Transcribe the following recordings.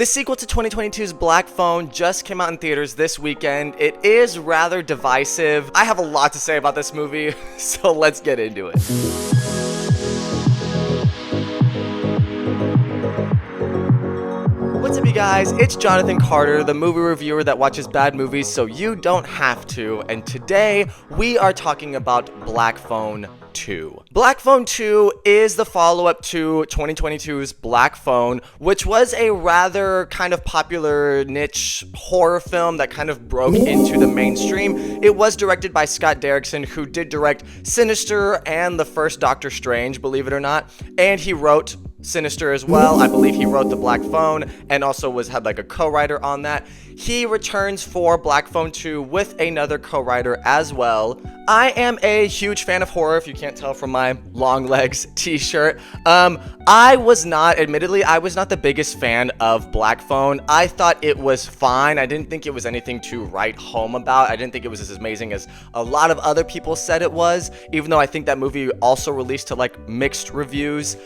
The sequel to 2022's Black Phone just came out in theaters this weekend. It is rather divisive. I have a lot to say about this movie, so let's get into it. What's up, you guys? It's Jonathan Carter, the movie reviewer that watches bad movies so you don't have to, and today we are talking about Black Phone 2. Black Phone 2 is the follow-up to 2022's Black Phone, which was a rather kind of popular niche horror film that kind of broke into the mainstream. It was directed by Scott Derrickson, who did direct Sinister and the first Doctor Strange, believe it or not, and he wrote Sinister as well. I believe he wrote the Black Phone and also had like a co-writer on that. He returns for Black Phone 2 with another co-writer as well. I am a huge fan of horror, if you can't tell from my long legs t-shirt. Admittedly, I was not the biggest fan of Black Phone. I thought it was fine. I didn't think it was anything to write home about. I didn't think it was as amazing as a lot of other people said it was, even though I think that movie also released to like mixed reviews.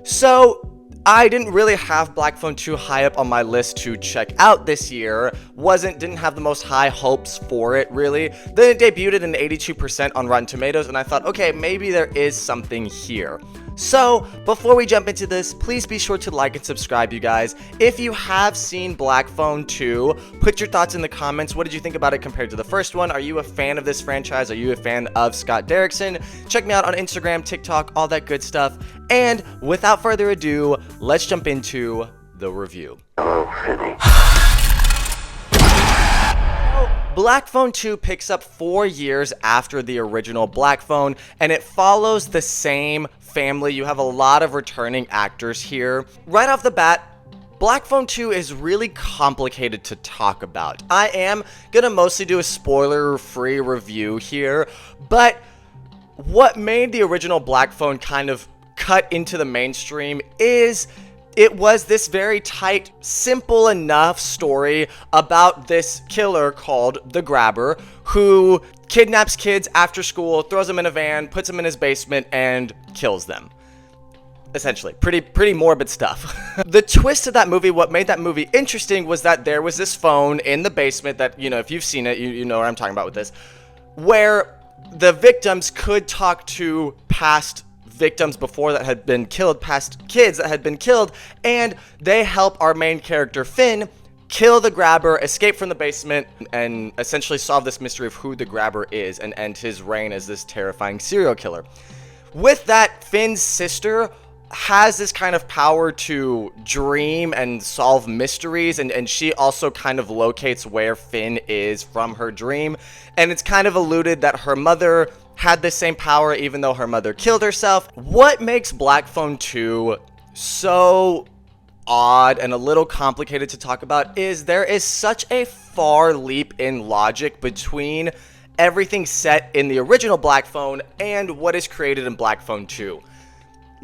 So I didn't really have Black Phone 2 high up on my list to check out this year. Didn't have the most high hopes for it, really. Then it debuted at an 82% on Rotten Tomatoes, and I thought, okay, maybe there is something here. So, before we jump into this, please be sure to like and subscribe, you guys. If you have seen Black Phone 2, put your thoughts in the comments. What did you think about it compared to the first one? Are you a fan of this franchise? Are you a fan of Scott Derrickson? Check me out on Instagram, TikTok, all that good stuff. And without further ado, let's jump into the review. Black Phone 2 picks up 4 years after the original Black Phone, and it follows the same family. You have a lot of returning actors here. Right off the bat, Black Phone 2 is really complicated to talk about. I am gonna mostly do a spoiler-free review here, but what made the original Black Phone kind of cut into the mainstream is it was this very tight, simple enough story about this killer called the Grabber, who kidnaps kids after school, throws them in a van, puts them in his basement, and kills them. Essentially, pretty morbid stuff. The twist of that movie, what made that movie interesting, was that there was this phone in the basement that, you know, if you've seen it, you know what I'm talking about with this, where the victims could talk to past victims before that had been killed, past kids that had been killed, and they help our main character Finn kill the Grabber, escape from the basement, and essentially solve this mystery of who the Grabber is and end his reign as this terrifying serial killer. With that, Finn's sister has this kind of power to dream and solve mysteries, and she also kind of locates where Finn is from her dream, and it's kind of alluded that her mother had the same power even though her mother killed herself. What makes Black Phone 2 so odd and a little complicated to talk about is there is such a far leap in logic between everything set in the original Black Phone and what is created in Black Phone 2.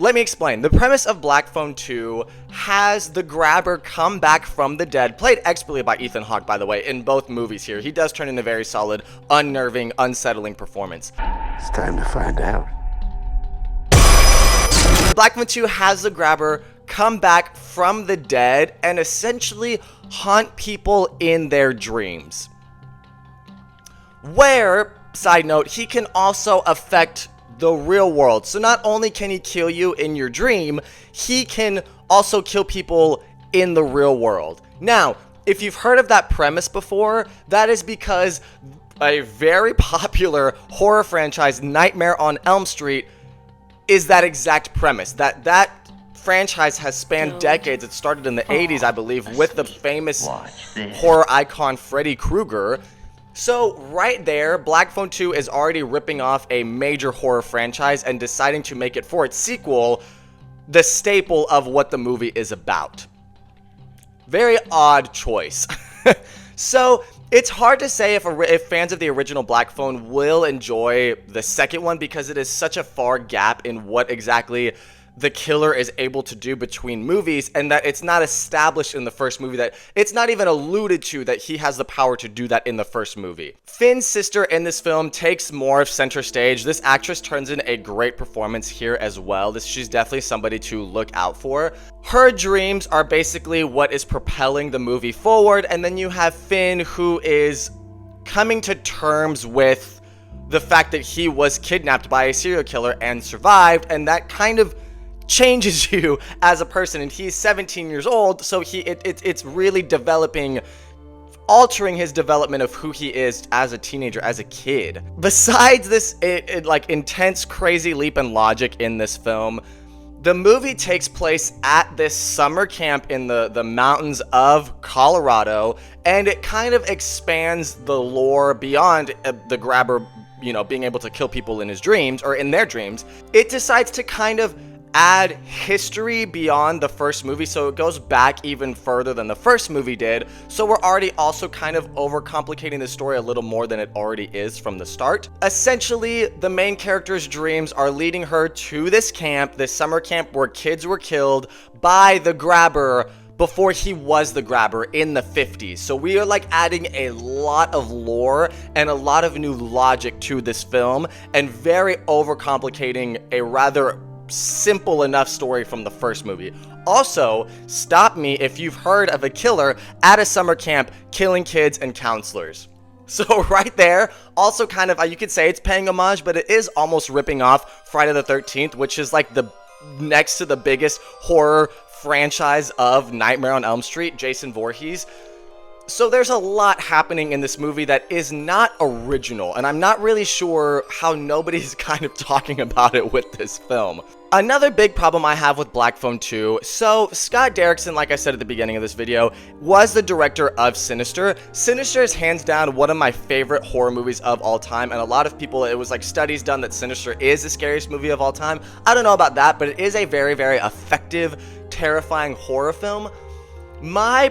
Let me explain. The premise of Black Phone 2 has the Grabber come back from the dead, played expertly by Ethan Hawke, by the way, in both movies here. He does turn in a very solid, unnerving, unsettling performance. It's time to find out. Black Phone 2 has the Grabber come back from the dead and essentially haunt people in their dreams. Where, side note, he can also affect the real world. So not only can he kill you in your dream, he can also kill people in the real world. Now, if you've heard of that premise before, that is because a very popular horror franchise, Nightmare on Elm Street, is that exact premise. That franchise has spanned decades. It started in the 80s, I believe, with the famous horror icon Freddy Krueger. So right there, Black Phone 2 is already ripping off a major horror franchise and deciding to make it for its sequel the staple of what the movie is about. Very odd choice. So it's hard to say if fans of the original Black Phone will enjoy the second one because it is such a far gap in what exactly the killer is able to do between movies, and that it's not established in the first movie, that it's not even alluded to that he has the power to do that in the first movie. Finn's sister in this film takes more of center stage. This actress turns in a great performance here as well. She's definitely somebody to look out for. Her dreams are basically what is propelling the movie forward, and then you have Finn, who is coming to terms with the fact that he was kidnapped by a serial killer and survived, and that kind of changes you as a person. And he's 17 years old, so it's really altering his development of who he is as a teenager, as a kid. Besides this like intense, crazy leap in logic in this film, the movie takes place at this summer camp in the mountains of Colorado, and it kind of expands the lore beyond the grabber, being able to kill people in his dreams or in their dreams. It decides to kind of add history beyond the first movie, so it goes back even further than the first movie did. So we're already also kind of overcomplicating the story a little more than it already is from the start. Essentially, the main character's dreams are leading her to this camp, this summer camp where kids were killed by the grabber before he was the grabber in the 50s. So we are like adding a lot of lore and a lot of new logic to this film, and very overcomplicating a rather simple enough story from the first movie. Also, stop me if you've heard of a killer at a summer camp killing kids and counselors. So right there, also kind of, you could say it's paying homage, but it is almost ripping off Friday the 13th, which is like the next to the biggest horror franchise of Nightmare on Elm Street, Jason Voorhees. So there's a lot happening in this movie that is not original, and I'm not really sure how nobody's kind of talking about it with this film. Another big problem I have with Black Phone 2, so Scott Derrickson, like I said at the beginning of this video, was the director of Sinister. Sinister is hands down one of my favorite horror movies of all time, and a lot of people, it was like studies done that Sinister is the scariest movie of all time. I don't know about that, but it is a very, very effective, terrifying horror film. My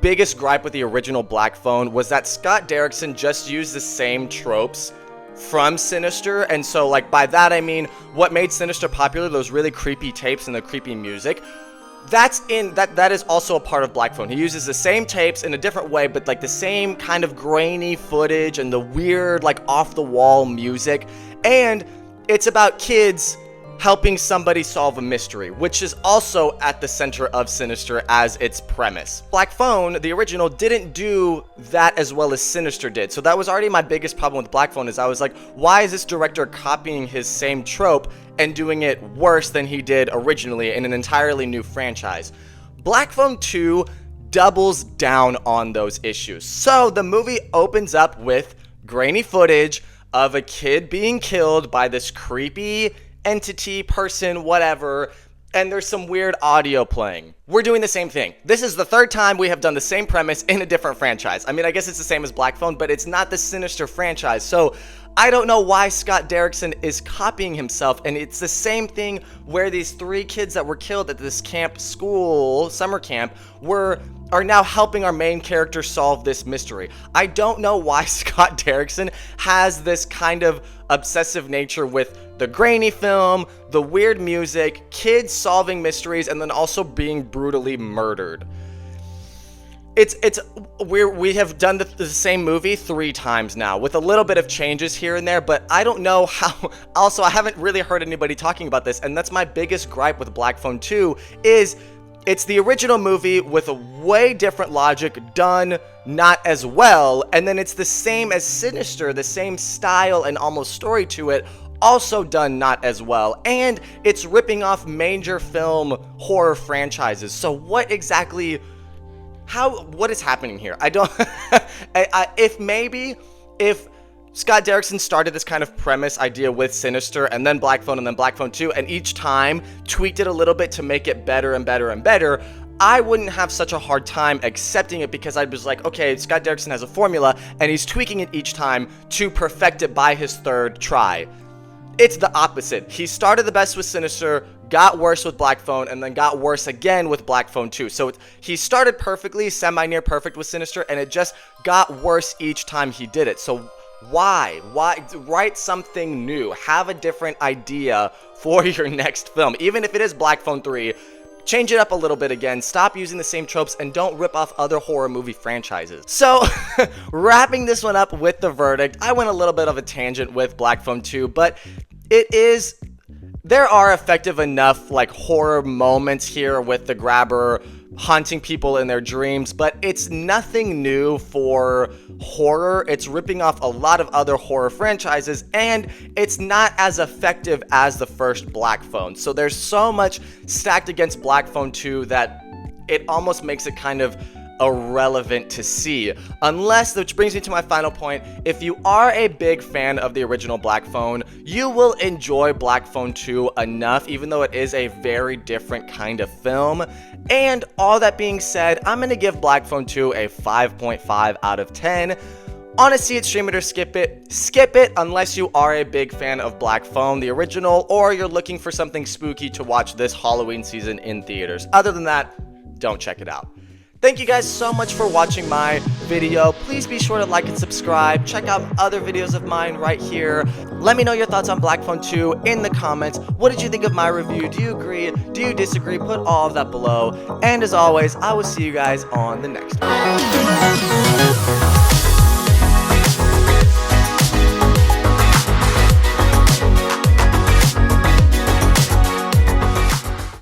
biggest gripe with the original Black Phone was that Scott Derrickson just used the same tropes from Sinister, and so like by that I mean what made Sinister popular, those really creepy tapes and the creepy music, that is also a part of Black Phone. He uses the same tapes in a different way, but like the same kind of grainy footage and the weird like off the wall music, and it's about kids helping somebody solve a mystery, which is also at the center of Sinister as its premise. Black Phone, the original, didn't do that as well as Sinister did. So that was already my biggest problem with Black Phone, is I was like, why is this director copying his same trope and doing it worse than he did originally in an entirely new franchise? Black Phone 2 doubles down on those issues. So the movie opens up with grainy footage of a kid being killed by this creepy entity, person, whatever, and there's some weird audio playing. We're doing the same thing. This is the third time we have done the same premise in a different franchise. I mean, I guess it's the same as Black Phone, but it's not the Sinister franchise. So I don't know why Scott Derrickson is copying himself, and it's the same thing where these 3 kids that were killed at this summer camp, are now helping our main character solve this mystery. I don't know why Scott Derrickson has this kind of obsessive nature with the grainy film, the weird music, kids solving mysteries, and then also being brutally murdered. We have done the same movie 3 times now with a little bit of changes here and there, but I don't know how. Also, I haven't really heard anybody talking about this, and that's my biggest gripe with Black Phone 2 is it's the original movie with a way different logic done not as well, and then it's the same as Sinister, the same style and almost story to it, also done not as well, and it's ripping off major film horror franchises. So what is happening here? I don't if Scott Derrickson started this kind of premise idea with Sinister and then Black Phone and then Black Phone 2, and each time tweaked it a little bit to make it better and better and better, I wouldn't have such a hard time accepting it, because I was like, okay, Scott Derrickson has a formula and he's tweaking it each time to perfect it by his 3rd try. It's the opposite. He started the best with Sinister, got worse with Black Phone, and then got worse again with Black Phone 2. So he started perfectly, semi-near perfect with Sinister, and it just got worse each time he did it. So Why? Write something new. Have a different idea for your next film. Even if it is Black Phone 3, change it up a little bit again. Stop using the same tropes and don't rip off other horror movie franchises. So, wrapping this one up with the verdict, I went a little bit of a tangent with Black Phone 2, but there are effective enough like horror moments here with the grabber haunting people in their dreams, but it's nothing new for horror. It's ripping off a lot of other horror franchises, and it's not as effective as the first Black Phone. So there's so much stacked against Black Phone 2 that it almost makes it kind of irrelevant to see. Unless, which brings me to my final point, if you are a big fan of the original Black Phone, you will enjoy Black Phone 2 enough, even though it is a very different kind of film. And all that being said, I'm going to give Black Phone 2 a 5.5 out of 10. On a see it, stream it, or skip it. Skip it unless you are a big fan of Black Phone, the original, or you're looking for something spooky to watch this Halloween season in theaters. Other than that, don't check it out. Thank you guys so much for watching my video. Please be sure to like and subscribe. Check out other videos of mine right here. Let me know your thoughts on Black Phone 2 in the comments. What did you think of my review? Do you agree? Do you disagree? Put all of that below. And as always, I will see you guys on the next one.